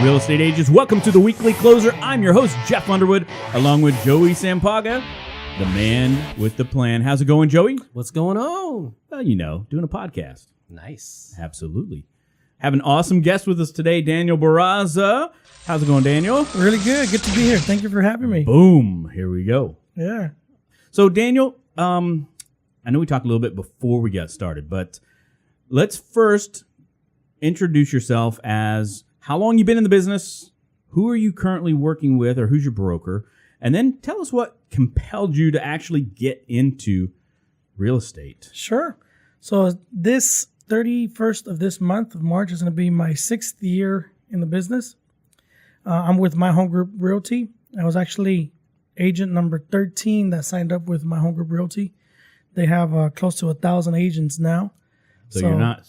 real estate agents. Welcome to the Weekly Closer. I'm your host, Jeff Underwood, along with Joey Sampaga, the man with the plan. How's it going, Joey? What's going on? Well, you know, doing a podcast. Nice. Absolutely. Have an awesome guest with us today, Daniel Barraza. How's it going, Daniel? Really good. Good to be here. Thank you for having me. Boom. Here we go. Yeah. So, Daniel, I know we talked a little bit before we got started, but let's first introduce yourself as how long you've been in the business, who are you currently working with, or who's your broker, and then tell us what compelled you to actually get into real estate. Sure. So this 31st of this month of March is going to be my 6th year in the business. I'm with My Home Group Realty. I was actually agent number 13 that signed up with My Home Group Realty. They have close to 1,000 agents now. So you're not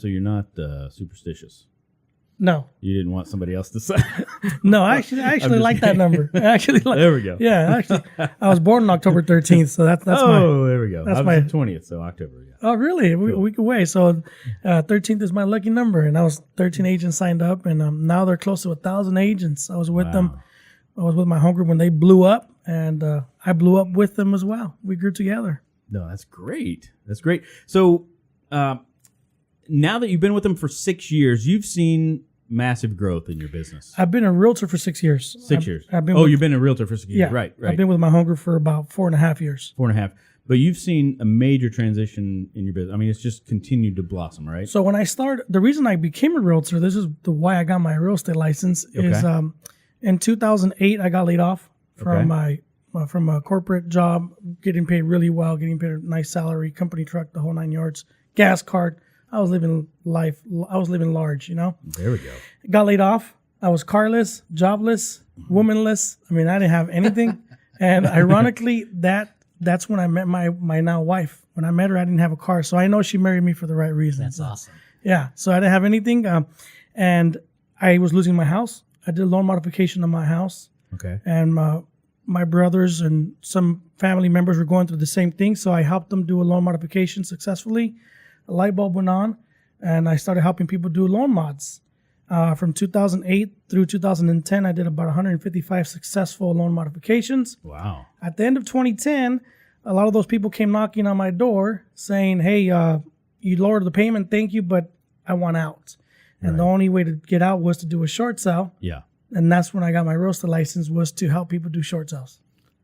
superstitious. No. You didn't want somebody else to say. No, I actually like that number. There we go. Yeah, actually, I was born on October 13th, so that's my. Oh, there we go. That's I was my 20th, so October. Yeah. Oh, really? Cool. A week away. So 13th is my lucky number, and I was 13 agents signed up, and now they're close to 1,000 agents. I was with them. I was with My Home Group when they blew up, and I blew up with them as well. We grew together. No, that's great. That's great. So now that you've been with them for 6 years, you've seen massive growth in your business. I've been a realtor for 6 years. 6 years. You've been a realtor for 6 years. Yeah, Right. I've been with My Home Group for about 4.5 years. 4.5. But you've seen a major transition in your business. I mean, it's just continued to blossom, right? So when I started, the reason I became a realtor, this is why I got my real estate license, is in 2008 I got laid off from from a corporate job, getting paid really well, getting paid a nice salary, company truck, the whole 9 yards, gas card. I was living life. I was living large, you know. There we go. Got laid off. I was carless, jobless, womanless. I mean, I didn't have anything. And ironically, that's when I met my now wife. When I met her, I didn't have a car, so I know she married me for the right reasons. That's awesome. Yeah. So I didn't have anything, and I was losing my house. I did a loan modification on my house. Okay. And my brothers and some family members were going through the same thing, so I helped them do a loan modification successfully. A light bulb went on, and I started helping people do loan mods. From 2008 through 2010, I did about 155 successful loan modifications. Wow. At the end of 2010, a lot of those people came knocking on my door saying, hey, you lowered the payment, thank you, but I want out. And the only way to get out was to do a short sale. Yeah. And that's when I got my real estate license, was to help people do short sales.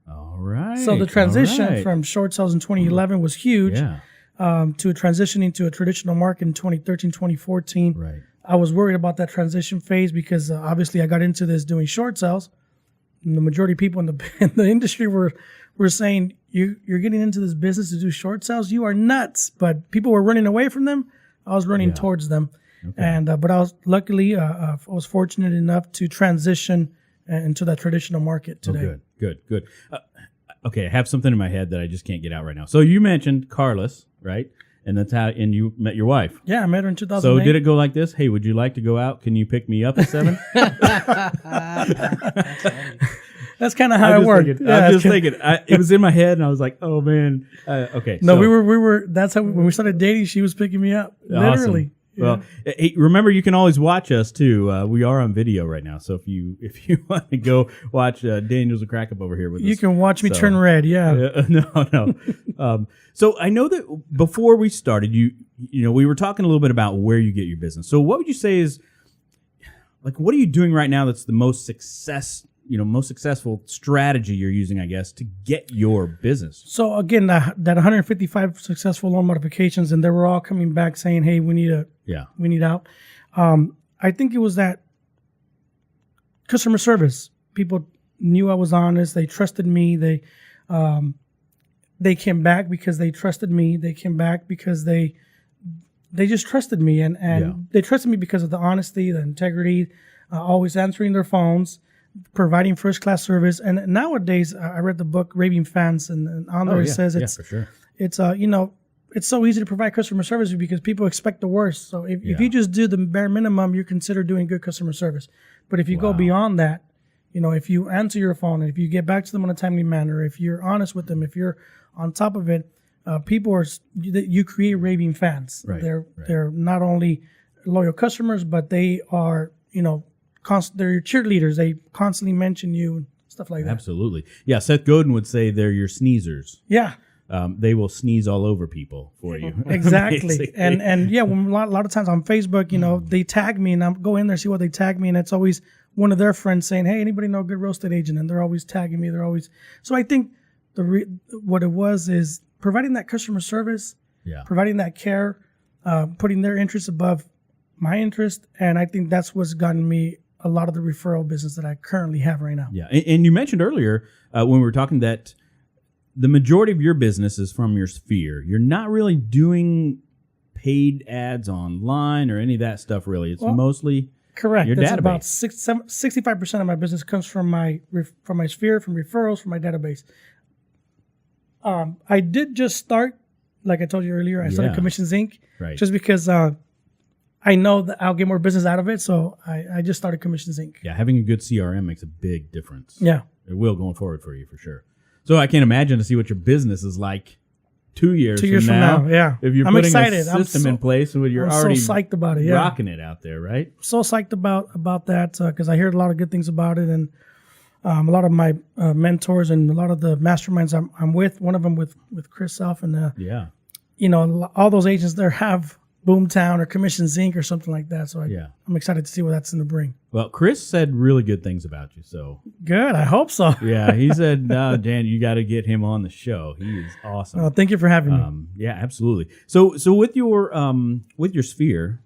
All right. So the transition from short sales in 2011 was huge. Yeah. To transitioning to a traditional market in 2013, 2014. Right. I was worried about that transition phase because obviously I got into this doing short sales. And the majority of people in the industry were saying, you're getting into this business to do short sales? You are nuts. But people were running away from them. I was running towards them. Okay. And but I was luckily, I was fortunate enough to transition into that traditional market today. Oh, good. Okay, I have something in my head that I just can't get out right now. So you mentioned Carlos, right? And that's how, and you met your wife. Yeah, I met her in 2008. So did it go like this? Hey, would you like to go out? Can you pick me up at 7? That's kind of how it worked. I'm just thinking. It was in my head, and I was like, "Oh man." Okay. No, we were. That's how when we started dating, she was picking me up. Literally. Awesome. Well, hey, remember, you can always watch us too. We are on video right now, so if you want to go watch Daniel's a crack up over here with us, you can watch me turn red. Yeah. No. So I know that before we started, you know, we were talking a little bit about where you get your business. So what would you say is, like, what are you doing right now that's the most successful strategy you're using, I guess, to get your business? So again, that 155 successful loan modifications, and they were all coming back saying, "Hey, we need out." I think it was that customer service. People knew I was honest. They trusted me. They came back because they trusted me. They came back because they just trusted me, and they trusted me because of the honesty, the integrity, always answering their phones, providing first-class service. And nowadays, I read the book Raving Fans, and on there it says it's for sure. It's it's so easy to provide customer service because people expect the worst. So if you just do the bare minimum, you're considered doing good customer service. But if you go beyond that, if you answer your phone, and if you get back to them in a timely manner, if you're honest with them, if you're on top of it, you create raving fans. Right, they're not only loyal customers, but they are they're your cheerleaders. They constantly mention you and stuff like that. Absolutely. Yeah, Seth Godin would say they're your sneezers. Yeah, They will sneeze all over people for you. exactly. basically. and yeah, when a lot of times on Facebook, they tag me and I go in there, see what they tag me, and it's always one of their friends saying, "Hey, anybody know a good real estate agent?" And they're always tagging me. So I think what it was is providing that customer service, providing that care, putting their interests above my interest, and I think that's what's gotten me a lot of the referral business that I currently have right now. Yeah, and you mentioned earlier when we were talking that the majority of your business is from your sphere. You're not really doing paid ads online or any of that stuff, really. It's mostly correct. Your That's database. about 65% of my business comes from my sphere, from referrals, from my database. I did just start, like I told you earlier, I started Commissions Inc. Right. Just because I know that I'll get more business out of it, so I just started Commissions Inc. Yeah, having a good CRM makes a big difference. Yeah. It will going forward for you for sure. So I can't imagine to see what your business is like 2 years, 2 years from now. Yeah. If you're I'm putting excited. a system in place and you're I'm already so psyched about it. Yeah. rocking it out there, right? So psyched about that because I heard a lot of good things about it, and a lot of my mentors and a lot of the masterminds I'm with. One of them with Chris Self, and all those agents there have Boomtown or Commissions Inc. or something like that. So I'm excited to see what that's going to bring. Well, Chris said really good things about you, so good. I hope so. yeah, he said, "No, Dan, you got to get him on the show. He is awesome." Well, thank you for having me. Yeah, absolutely. So with your sphere,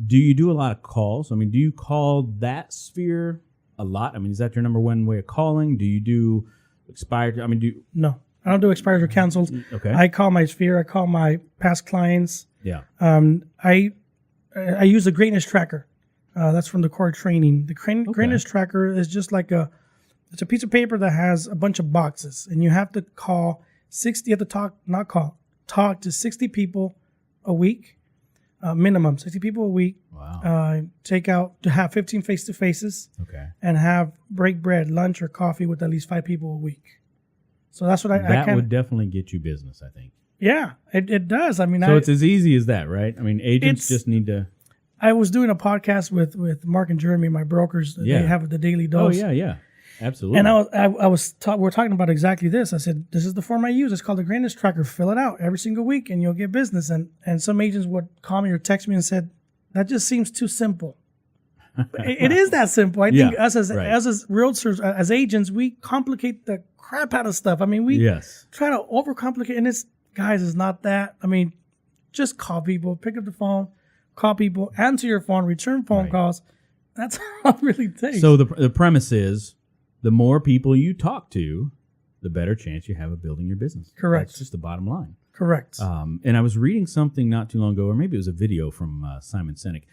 do you do a lot of calls? I mean, do you call that sphere a lot? I mean, is that your number one way of calling? Do you do expired? I mean, No, I don't do expires or cancels. Okay. I call my sphere. I call my past clients. Yeah. I use the greatness tracker. That's from the core training. The greatness tracker is just like it's a piece of paper that has a bunch of boxes, and you have to call 60. You have to talk to 60 people a week, minimum 60 people a week. Wow. To have 15 face-to-faces. Okay. And break bread, lunch, or coffee with at least 5 people a week. So that's what That would definitely get you business, I think. Yeah, it does. I mean, so it's as easy as that, right? I mean, agents just need to. I was doing a podcast with Mark and Jeremy, my brokers. They have the Daily Dose. Oh yeah, absolutely. And we're talking about exactly this. I said, this is the form I use. It's called the grandest tracker. Fill it out every single week, and you'll get business. And some agents would call me or text me and said, that just seems too simple. It is that simple. I think us as realtors, as agents, we complicate the crap out of stuff. I mean, we try to overcomplicate, and it's not that. I mean, just call people, pick up the phone, call people, answer your phone, return phone calls. That's all it really takes. So the premise is, the more people you talk to, the better chance you have of building your business. Correct. That's just the bottom line. Correct. And I was reading something not too long ago, or maybe it was a video from Simon Sinek.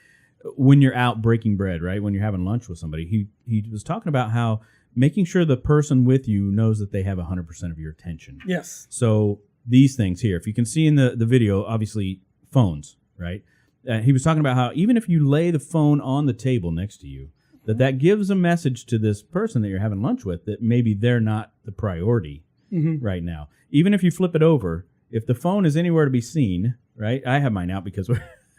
When you're out breaking bread, right? When you're having lunch with somebody, he was talking about how making sure the person with you knows that they have 100% of your attention. Yes. So these things here, if you can see in the video, obviously phones, right? He was talking about how even if you lay the phone on the table next to you, that gives a message to this person that you're having lunch with that maybe they're not the priority right now. Even if you flip it over, if the phone is anywhere to be seen, right? I have mine out because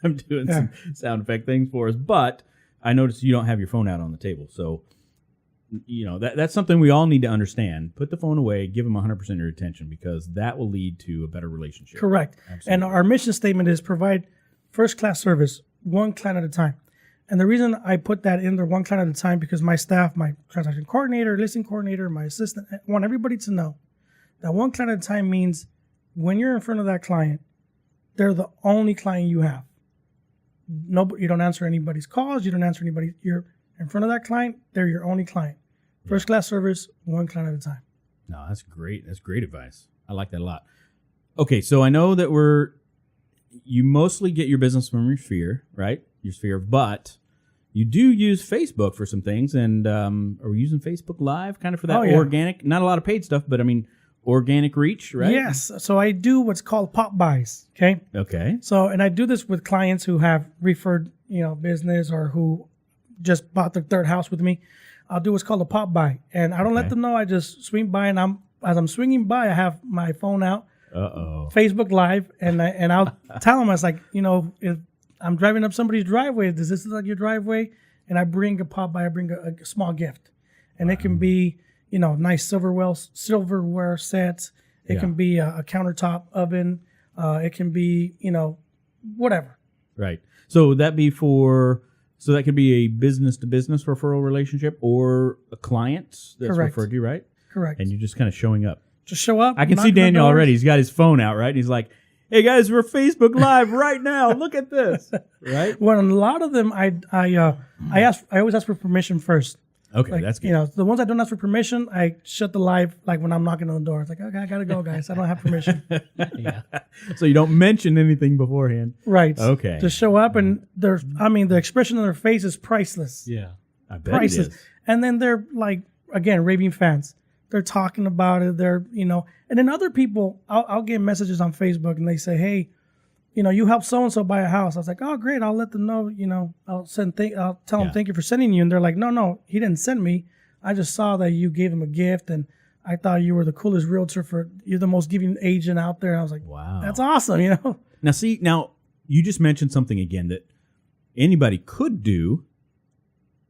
I'm doing some sound effect things for us, but I noticed you don't have your phone out on the table. So, that's something we all need to understand. Put the phone away, give them 100% of your attention, because that will lead to a better relationship. Correct. Absolutely. And our mission statement is provide first-class service, one client at a time. And the reason I put that in there, one client at a time, because my staff, my transaction coordinator, listing coordinator, my assistant, I want everybody to know that one client at a time means when you're in front of that client, they're the only client you have. Nobody, you don't answer anybody's calls. You don't answer anybody. You're in front of that client. They're your only client. First class service, one client at a time. No, that's great. That's great advice. I like that a lot. Okay, so I know that you mostly get your business from your sphere, right? Your sphere, but you do use Facebook for some things, and are we using Facebook Live kind of for that organic? Not a lot of paid stuff, but I mean organic reach, right? Yes. So I do what's called pop buys. Okay. Okay. So, and I do this with clients who have referred, business, or who just bought their third house with me. I'll do what's called a pop buy, and I don't let them know. I just swing by, and as I'm swinging by, I have my phone out, Facebook Live, and I'll tell them, I was like, if I'm driving up somebody's driveway, does this look like your driveway? and I bring a small gift, and it can be nice silverware sets. It can be a countertop oven. It can be whatever. Right. So would that be so that could be a business to business referral relationship or a client that's Correct. referred to you, right? Correct. And you're just kind of showing up. Just show up. I can see knock on the Daniel doors. already. He's got his phone out, right? He's like, "Hey guys, we're Facebook Live right now. Look at this." Right? Well, a lot of them, I always ask for permission first. Okay, that's good. The ones I don't ask for permission, I shut the live like when I'm knocking on the door. It's like, okay, I gotta go, guys. I don't have permission. Yeah. So you don't mention anything beforehand. Right. Okay. Just show up, and the expression on their face is priceless. Yeah. I bet Priceless. it is. And then they're like, again, raving fans. They're talking about it. They're, and then other people, I'll get messages on Facebook and they say, hey, you helped so-and-so buy a house. I was like, oh, great. I'll let them know, I'll tell them thank you for sending you. And they're like, no, he didn't send me. I just saw that you gave him a gift and I thought you were the coolest realtor you're the most giving agent out there. And I was like, Wow. that's awesome, Now you just mentioned something again that anybody could do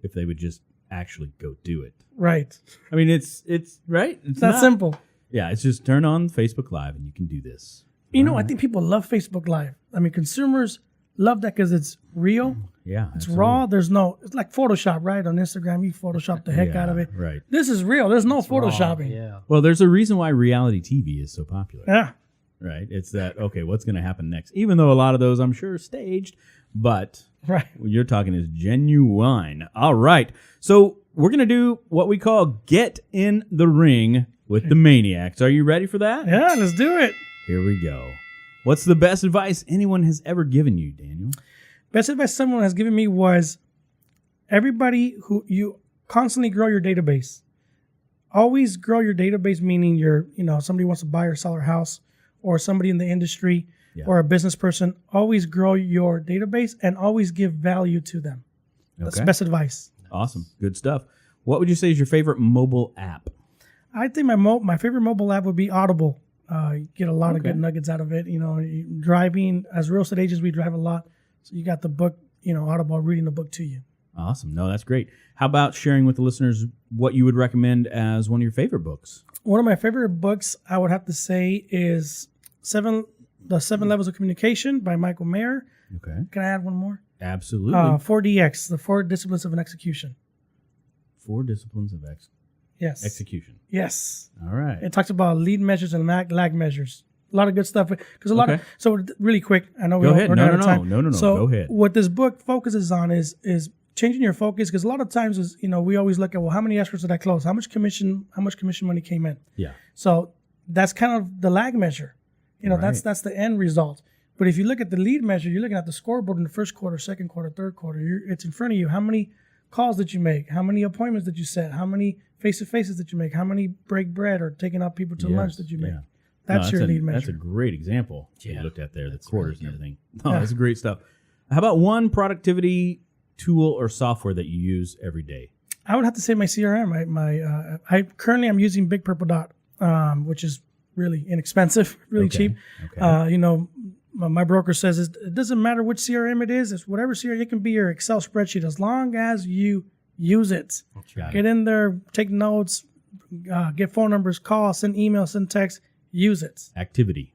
if they would just actually go do it. Right. I mean, it's right. It's That not simple. Yeah, it's just turn on Facebook Live and you can do this. I think people love Facebook Live. I mean, consumers love that because it's real. Yeah, It's raw. It's like Photoshop, right? On Instagram, you Photoshop the heck out of it. Right. This is real. There's no Photoshopping. Yeah. Well, there's a reason why reality TV is so popular. Yeah. Right. It's that, okay, what's going to happen next? Even though a lot of those, I'm sure, are staged, but Right. what you're talking is genuine. All right. So we're going to do what we call Get in the Ring with the Maniacs. Are you ready for that? Yeah, let's do it. Here we go. What's the best advice anyone has ever given you, Daniel? Best advice someone has given me was everybody who you constantly grow your database. Always grow your database, meaning somebody wants to buy or sell their house or somebody in the industry or a business person. Always grow your database and always give value to them. That's Okay. the best advice. Awesome. Good stuff. What would you say is your favorite mobile app? I think my favorite mobile app would be Audible. You get a lot of good nuggets out of it. Driving, as real estate agents, we drive a lot. So you got the book, Audible reading the book to you. Awesome. No, that's great. How about sharing with the listeners what you would recommend as one of your favorite books? One of my favorite books, I would have to say, is The 7 Levels of Communication by Michael Mayer. Okay. Can I add one more? Absolutely. 4DX, the 4 Disciplines of an Execution. 4 Disciplines of Yes. Execution. Yes. All right. It talks about lead measures and lag measures. A lot of good stuff. Because a lot of, so really quick, I know Go ahead. we're out of time. No. So Go ahead. what this book focuses on is changing your focus. Because a lot of times is, we always look at, well, how many escrows did I close? How much commission money came in? Yeah. So that's kind of the lag measure. That's the end result. But if you look at the lead measure, you're looking at the scoreboard in the first quarter, second quarter, third quarter. It's in front of you. How many calls did you make? How many appointments did you set? How many face-to-faces did you make? How many break bread or taking out people to lunch did you make? Yeah. That's your lead measure. That's a great example. Yeah. You looked at there, the That's quarters really and everything. Oh, that's great stuff. How about one productivity tool or software that you use every day? I would have to say my CRM. I'm using Big Purple Dot, which is really inexpensive, really cheap. Okay. My broker says it doesn't matter which CRM it is. It's whatever CRM. It can be your Excel spreadsheet as long as you use it. Got Get in there, take notes, get phone numbers, call, send email, send text. Use it. Activity.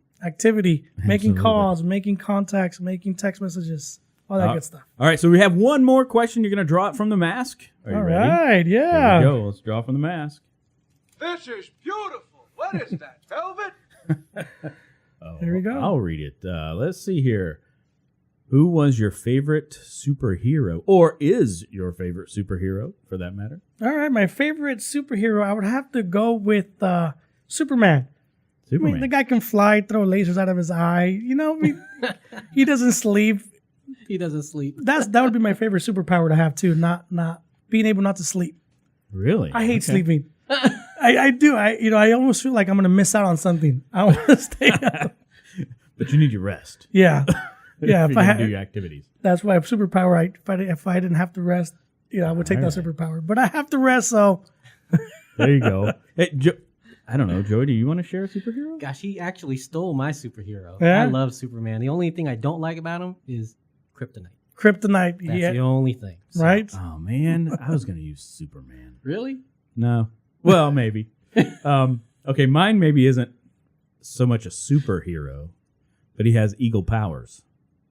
Making calls, making contacts, making text messages, all that good stuff. All right, so we have one more question. You're going to draw it from the mask. Are you All ready? right, Here yeah. we go. Let's draw from the mask. This is beautiful. What is that, velvet? Oh, There we go. I'll read it. Let's see here. Who was your favorite superhero, or is your favorite superhero, for that matter? All right, my favorite superhero, I would have to go with Superman. I Superman. mean, the guy can fly, throw lasers out of his eye. He doesn't sleep. He doesn't sleep. That would be my favorite superpower to have too. Not being able not to sleep. Really? I hate Okay. sleeping. I do. I almost feel like I'm gonna miss out on something. I want to stay up. But you need your rest. Yeah, yeah. If If you I can do had, your activities. that's why superpower. If I didn't have to rest, I would take that All right. superpower. But I have to rest, so There you go. Hey, I don't know, Joey, do you want to share a superhero? Gosh, he actually stole my superhero. Yeah? I love Superman. The only thing I don't like about him is kryptonite. Kryptonite. That's Yeah, the only thing. So- right. Oh man, I was gonna use Superman. Really? No. Well, maybe. Okay, mine maybe isn't so much a superhero, but he has eagle powers.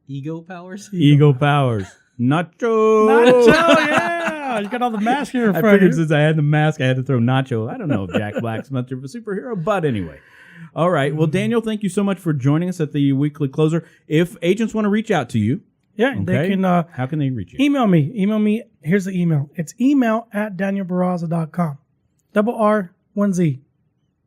Ego powers? Eagle powers. Nacho. Nacho, yeah. You got all the mask here in I front of figured you. since I had the mask, I had to throw Nacho. I don't know if Jack Black's much of a superhero, but anyway. All right. Well, Daniel, thank you so much for joining us at the Weekly Closer. If agents want to reach out to you, Yeah, okay, they can how can they reach you? email me. Email me. Here's the email. It's email@danielbarraza.com. R1Z.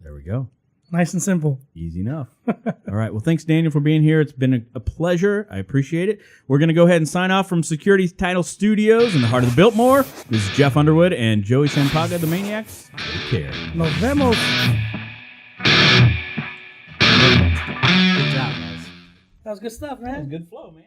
There we go. Nice and simple. Easy enough. All right. Well, thanks, Daniel, for being here. It's been a pleasure. I appreciate it. We're going to go ahead and sign off from Security Title Studios in the heart of the Biltmore. This is Jeff Underwood and Joey Sampaga, the Maniacs. Take care. Nos vemos. Good job, guys. That was good stuff, man. Good flow, man.